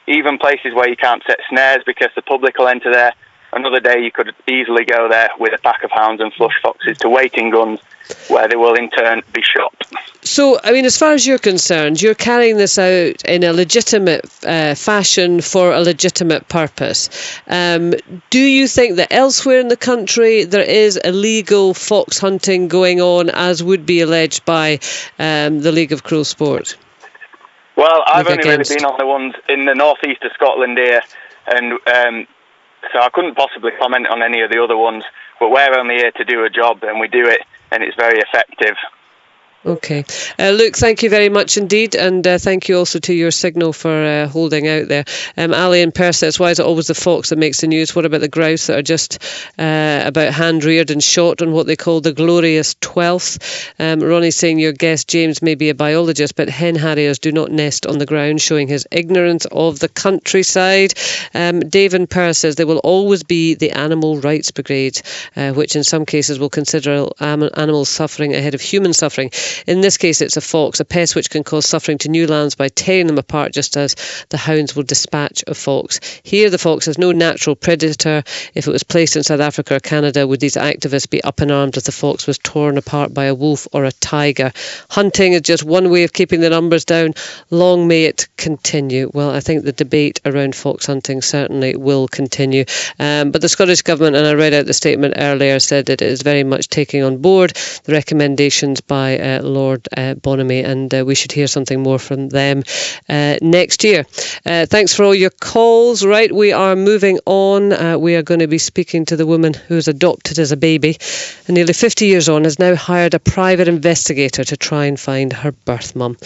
even places where you can't set snares because the public will enter there. Another day you could easily go there with a pack of hounds and flush foxes to waiting guns where they will in turn be shot. So, as far as you're concerned, you're carrying this out in a legitimate fashion for a legitimate purpose. Do you think that elsewhere in the country there is illegal fox hunting going on, as would be alleged by the League of Cruel Sport? Well, I've only really been on the ones in the northeast of Scotland here, and so I couldn't possibly comment on any of the other ones, but we're only here to do a job, and we do it, and it's very effective. Okay. Luke, thank you very much indeed, and thank you also to your signal for holding out there. Ali in Perth says, why is it always the fox that makes the news? What about the grouse that are just about hand-reared and shot on what they call the glorious 12th? Ronnie's saying your guest James may be a biologist, but hen harriers do not nest on the ground, showing his ignorance of the countryside. Dave in Perth says there will always be the Animal Rights Brigade, which in some cases will consider animals suffering ahead of human suffering. In this case, it's a fox, a pest which can cause suffering to new lambs by tearing them apart, just as the hounds will dispatch a fox. Here, the fox has no natural predator. If it was placed in South Africa or Canada, would these activists be up in arms if the fox was torn apart by a wolf or a tiger? Hunting is just one way of keeping the numbers down. Long may it continue. Well, I think the debate around fox hunting certainly will continue. But the Scottish Government, and I read out the statement earlier, said that it is very much taking on board the recommendations by Lord Bonomy, and we should hear something more from them next year. Thanks for all your calls. Right, we are moving on. We are going to be speaking to the woman who was adopted as a baby and nearly 50 years on has now hired a private investigator to try and find her birth mum.